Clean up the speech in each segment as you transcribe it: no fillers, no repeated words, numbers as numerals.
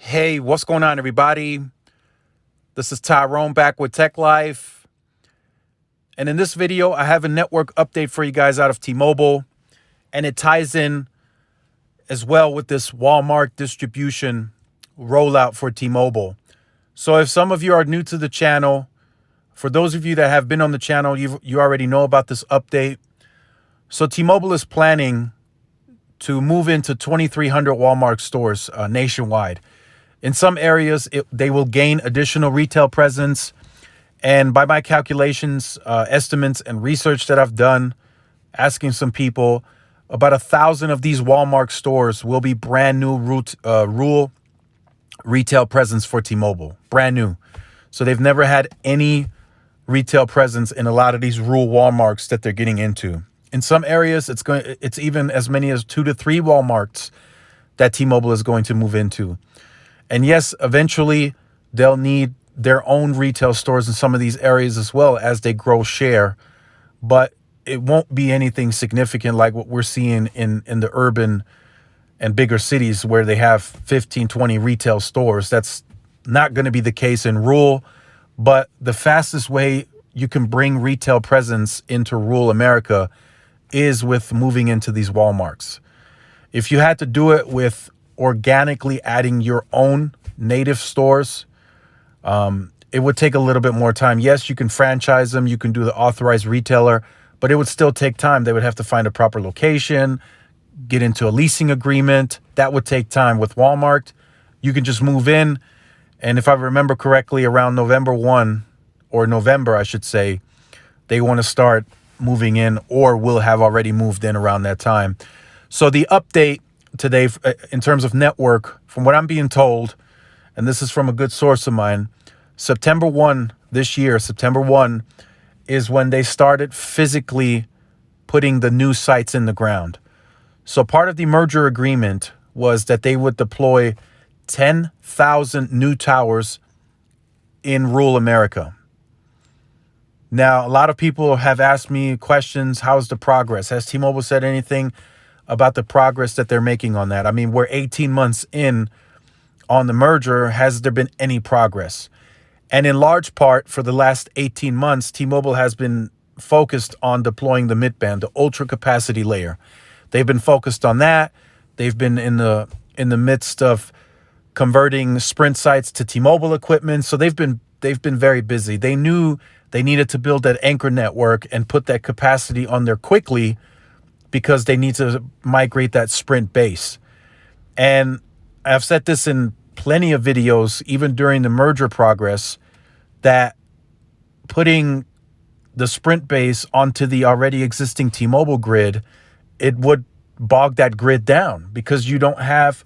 Hey, what's going on, everybody? This is Tyrone back with Tech Life. And in this video, I have a network update for you guys out of T-Mobile. And it ties in as well with this Walmart distribution rollout for T-Mobile. So if some of you are new to the channel, for those of you that have been on the channel, you already know about this update. So T-Mobile is planning to move into 2,300 Walmart stores nationwide. In some areas, they will gain additional retail presence. And by my calculations, estimates, and research that I've done, asking some people, about 1,000 of these Walmart stores will be brand new rural retail presence for T-Mobile. Brand new. So they've never had any retail presence in a lot of these rural Walmarts that they're getting into. In some areas, it's even as many as 2 to 3 Walmarts that T-Mobile is going to move into. And yes, eventually they'll need their own retail stores in some of these areas as well as they grow share. But it won't be anything significant like what we're seeing in the urban and bigger cities where they have 15, 20 retail stores. That's not going to be the case in rural. But the fastest way you can bring retail presence into rural America is with moving into these Walmarts. If you had to do it with organically adding your own native stores, it would take a little bit more time. Yes, you can franchise them, you can do the authorized retailer, but it would still take time. They would have to find a proper location, get into a leasing agreement. That would take time. With Walmart, you can just move in. And if I remember correctly, around November 1, or November, I should say, they want to start moving in or will have already moved in around that time. So the update today in terms of network, from what I'm being told, and this is from a good source of mine, September 1 this year, September 1 is when they started physically putting the new sites in the ground. So part of the merger agreement was that they would deploy 10,000 new towers in rural America. Now, a lot of people have asked me questions. How's the progress? Has T-Mobile said anything about the progress that they're making on that? I mean, we're 18 months in on the merger. Has there been any progress? And in large part, for the last 18 months, T-Mobile has been focused on deploying the mid-band, the ultra capacity layer. They've been focused on that. They've been in the midst of converting Sprint sites to T-Mobile equipment. So they've been very busy. They knew they needed to build that anchor network and put that capacity on there quickly because they need to migrate that Sprint base. And I've said this in plenty of videos, even during the merger progress, that putting the Sprint base onto the already existing T-Mobile grid, it would bog that grid down because you don't have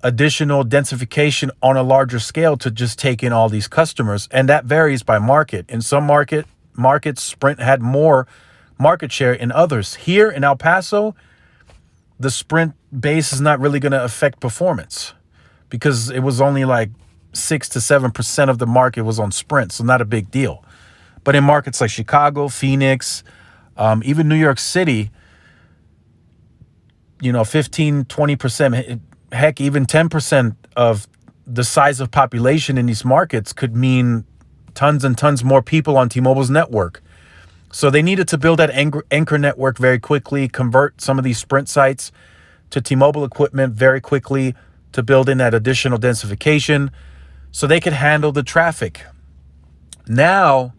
additional densification on a larger scale to just take in all these customers. And that varies by market. In some markets, Sprint had more market share. In others, here in El Paso, the Sprint base is not really going to affect performance because it was only like 6 to 7% of the market was on Sprint. So not a big deal. But in markets like Chicago, Phoenix, even New York City, 15, 20%, heck, even 10% of the size of population in these markets could mean tons and tons more people on T-Mobile's network. So they needed to build that anchor network very quickly, convert some of these Sprint sites to T-Mobile equipment very quickly to build in that additional densification so they could handle the traffic. Now,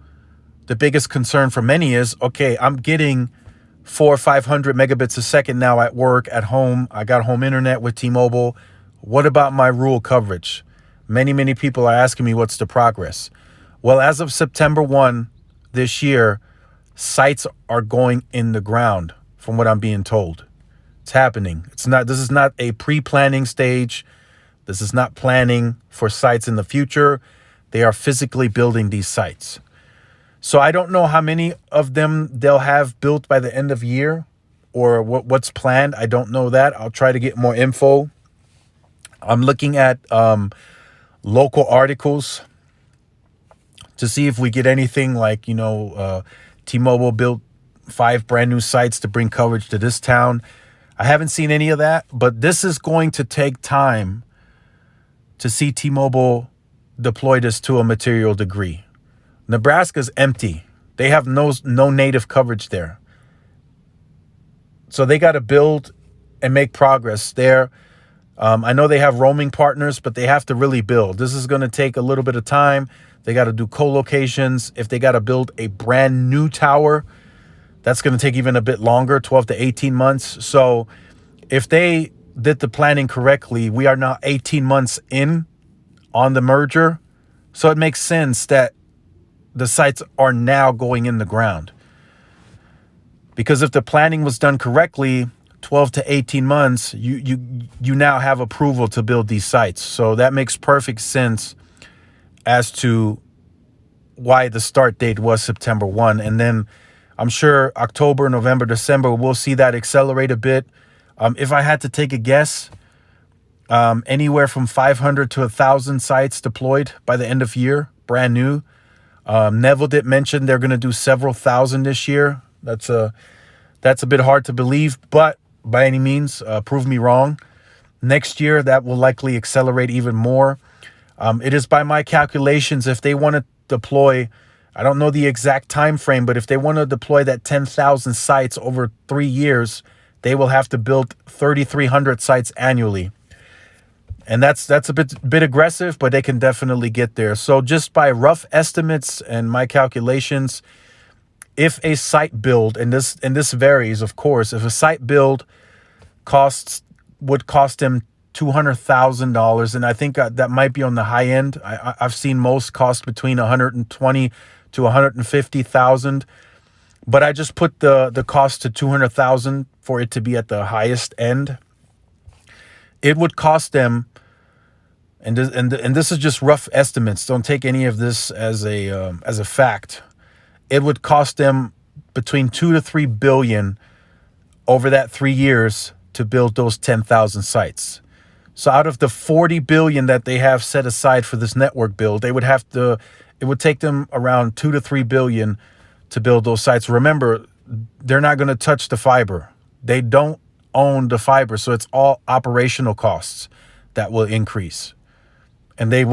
the biggest concern for many is, okay, I'm getting 400 or 500 megabits a second now at work, at home. I got home internet with T-Mobile. What about my rural coverage? Many people are asking me what's the progress. Well, as of September 1 this year, sites are going in the ground from what I'm being told. It's happening. This is not a pre-planning stage. This is not planning for sites in the future. They are physically building these sites. So I don't know how many of them they'll have built by the end of year or what's planned. I don't know that. I'll try to get more info. I'm looking at local articles to see if we get anything like, T-Mobile built 5 brand new sites to bring coverage to this town. I haven't seen any of that, but this is going to take time to see T-Mobile deploy this to a material degree. Nebraska's empty. They have no native coverage there. So they got to build and make progress there. I know they have roaming partners, but they have to really build. This is going to take a little bit of time. They got to do co-locations. If they got to build a brand new tower, that's going to take even a bit longer, 12 to 18 months. So if they did the planning correctly, we are now 18 months in on the merger. So it makes sense that the sites are now going in the ground. Because if the planning was done correctly, 12 to 18 months, you now have approval to build these sites. So that makes perfect sense as to why the start date was September 1. And then I'm sure October, November, December, we'll see that accelerate a bit. If I had to take a guess, anywhere from 500 to 1,000 sites deployed by the end of year, brand new. Neville did mention they're going to do several thousand this year. That's a bit hard to believe, but by any means, prove me wrong. Next year, that will likely accelerate even more. It is by my calculations, if they want to deploy, I don't know the exact time frame, but if they want to deploy that 10,000 sites over 3 years, they will have to build 3,300 sites annually. And that's a bit aggressive, but they can definitely get there. So just by rough estimates and my calculations, if a site build, and this varies, of course, if a site build would cost them $200,000, and I think that might be on the high end. I've seen most cost between $120,000 to $150,000, but I just put the cost to $200,000 for it to be at the highest end. It would cost them, and this is just rough estimates. Don't take any of this as a fact. It would cost them between $2 to $3 billion over that 3 years to build those 10,000 sites. So out of the $40 billion that they have set aside for this network build, it would take them around $2 to $3 billion to build those sites. Remember, they're not going to touch the fiber. They don't own the fiber, so it's all operational costs that will increase. And the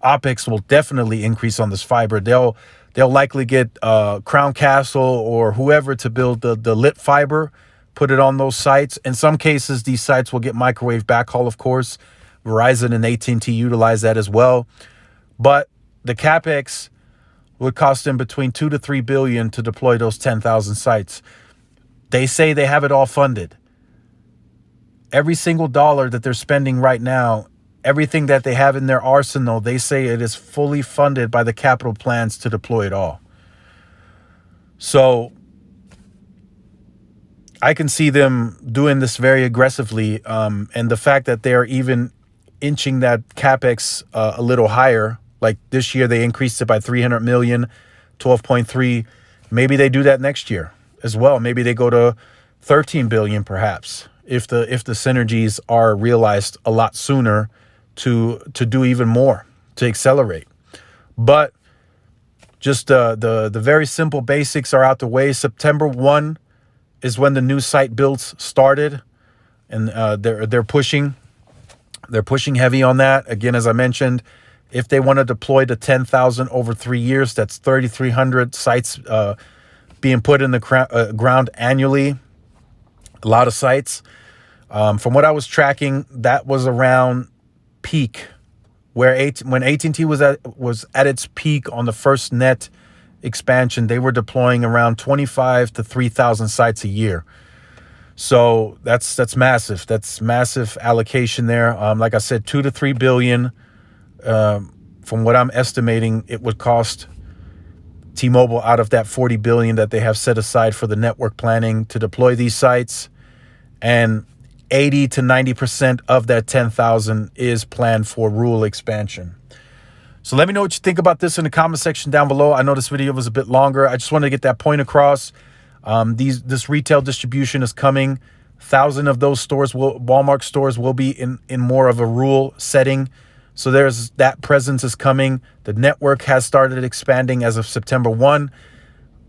OpEx will definitely increase on this fiber. They'll likely get Crown Castle or whoever to build the lit fiber, put it on those sites. In some cases, these sites will get microwave backhaul, of course. Verizon and AT&T utilize that as well. But the CapEx would cost them between $2 to $3 billion to deploy those 10,000 sites. They say they have it all funded. Every single dollar that they're spending right now, everything that they have in their arsenal, they say it is fully funded by the capital plans to deploy it all. So I can see them doing this very aggressively. And the fact that they're even inching that CapEx a little higher, like this year they increased it by 300 million, 12.3. Maybe they do that next year as well. Maybe they go to 13 billion perhaps if the synergies are realized a lot sooner to do even more, to accelerate. But just the very simple basics are out the way. September 1 is when the new site builds started, and they're pushing heavy on that. Again, as I mentioned, if they want to deploy the 10,000 over 3 years, that's 3,300 sites being put in the ground annually. A lot of sites. From what I was tracking, that was around peak, where when AT&T was at its peak on the first net expansion, they were deploying around 25 to 3,000 sites a year. So that's massive. That's massive allocation there. Like I said, 2 to 3 billion. From what I'm estimating, it would cost T-Mobile out of that 40 billion that they have set aside for the network planning to deploy these sites, and 80 to 90% of that 10,000 is planned for rural expansion. So let me know what you think about this in the comment section down below. I know this video was a bit longer. I just wanted to get that point across. This retail distribution is coming. 1,000 of those Walmart stores will be in more of a rural setting. So there's that presence is coming. The network has started expanding as of September 1.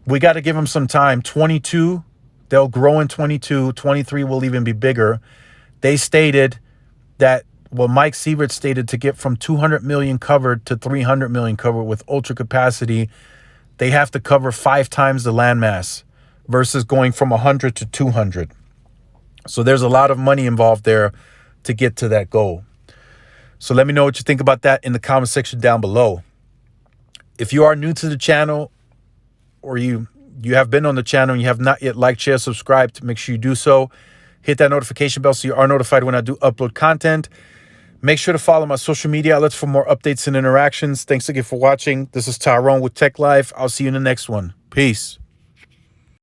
We got to give them some time. 22, they'll grow in 22. 23 will even be bigger. They stated that Well, Mike Sievert stated to get from 200 million covered to 300 million covered with ultra capacity, they have to cover 5 times the landmass versus going from 100 to 200. So there's a lot of money involved there to get to that goal. So let me know what you think about that in the comment section down below. If you are new to the channel, or you have been on the channel and you have not yet liked, share, subscribed, make sure you do so. Hit that notification bell so you are notified when I do upload content. Make sure to follow my social media outlets for more updates and interactions. Thanks again for watching. This is Tyrone with Tech Life. I'll see you in the next one. Peace.